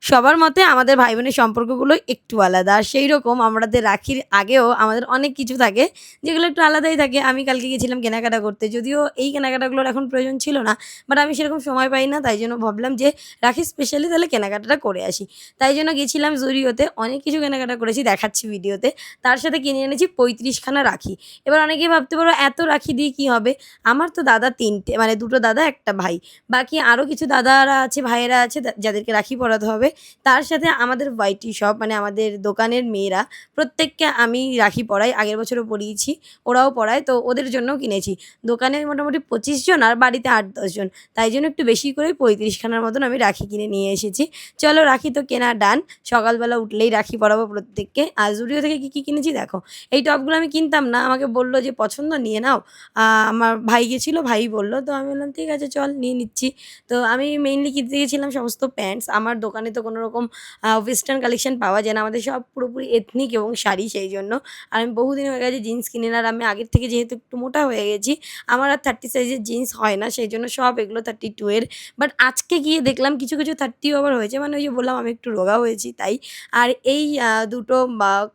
সবার মতে আমাদের ভাই বোনের সম্পর্কগুলো একটু আলাদা। আর সেইরকম আমাদের রাখির আগেও আমাদের অনেক কিছু থাকে যেগুলো একটু আলাদাই থাকে। আমি কালকে গেছিলাম কেনাকাটা করতে। যদিও এই কেনাকাটাগুলোর এখন প্রয়োজন ছিল না। বাট আমি সেরকম সময় পাই না। তাই জন্য ভাবলাম যে রাখি স্পেশালি তাহলে কেনাকাটাটা করে আসি। তাই জন্য গেছিলাম জুডিওতে। অনেক কিছু কেনাকাটা করেছি দেখাচ্ছি ভিডিওতে। তার সাথে কিনে এনেছি ৩৫ খানা রাখি। এবার অনেকেই ভাবতে পারো এত রাখি দিয়ে কি হবে? আমার তো দাদা ৩ টে মানে ২ টো দাদা ১ টা ভাই। বাকি আরও কিছু দাদারা আছে, ভাইয়েরা আছে যাদেরকে রাখি পরাতে হবে। তার সাথে আমাদের ওয়াইটি শপ মানে আমাদের দোকানের মেয়েরা প্রত্যেককে আমি রাখি পরাই। আগের বছরও পরিয়েছি। ওরাও পরায়। তো ওদের জন্যও কিনেছি। দোকানে মোটামুটি ২৫ জন আর বাড়িতে ৮-১০ জন। তাই জন্য একটু বেশি করেই ৩৫ খানার মতন আমি রাখি কিনে নিয়ে এসেছি। চলো রাখি তো কেনা ডান। সকালবেলা উঠলেই রাখি পরাবো প্রত্যেককে। আর জুডিও থেকে কি কিনেছি দেখো। এই টপগুলো আমি কিনতাম না। আমাকে বলল যে, "পছন্দ নিয়ে নাও।" আমার ভাই গেছিল, ভাইই বলল। তো আমি বললাম, "ঠিক আছে চল নিয়ে নিচ্ছি।" তো আমি মেইনলি কিনতে গেছিলাম সমস্ত প্যান্টস। আমার দোকানে তো কোনো রকম ওয়েস্টার্ন কালেকশন পাওয়া যায় না। আমাদের সব পুরোপুরি এথনিক এবং শাড়ি সেইজন্য। আর আমি বহুদিন হয়ে গেছে জিন্স কিনি না। আর আমি আগের থেকে যেহেতু একটু মোটা হয়ে গেছি, আমার আর ৩০ সাইজের জিন্স হয় না। সেইজন্য সব এগুলো 32 এর। বাট আজকে গিয়ে দেখলাম কিছু 30 ওভার হয়েছে। মানে ওই যে বললাম আমি একটু রোগা হয়েছি তাই। আর এই দুটো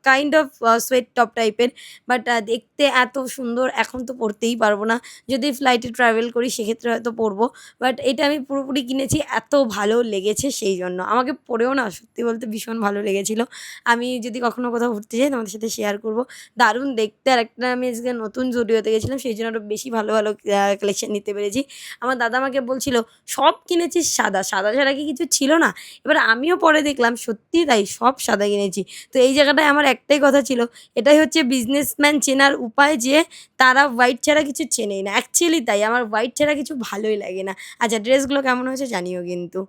কাইন্ড অফ সোয়েট টপ টাইপের। বাট দেখতে এত সুন্দর এখন তো পরতেই পারবো না। যদি ফ্লাইটে ট্রাভেল করি সেক্ষেত্রে হয়তো পরবো। বাট এটা আমি পুরোপুরি কিনেছি এত ভালো লেগেছে সেইজন্য। আমাকে পড়েও না সত্যি বলতে ভীষণ ভালো লেগেছিল। আমি যদি কখনো কোথাও ঘুরতে যাই তোমাদের সাথে শেয়ার করব। দারুণ দেখতে আর একটা আমি আজকে নতুন জুডিওতে গেছিলাম সেইজন্য আরও বেশি ভালো কালেকশন নিতে পেরেছি। আমার দাদা আমাকে বলছিল, "সব কিনেছিস সাদা, সাদা ছাড়া কি কিছু ছিল না?" এবার আমিও পরে দেখলাম সত্যিই তাই সব সাদা কিনেছি। তো এই জায়গাটায় আমার একটাই কথা ছিল, এটাই হচ্ছে বিজনেসম্যান চেনার উপায় যে তারা হোয়াইট ছাড়া কিছু চেনেই না। অ্যাকচুয়ালি তাই আমার হোয়াইট ছাড়া কিছু ভালোই লাগে না। আচ্ছা ড্রেসগুলো কেমন হয়েছে জানিও কিন্তু।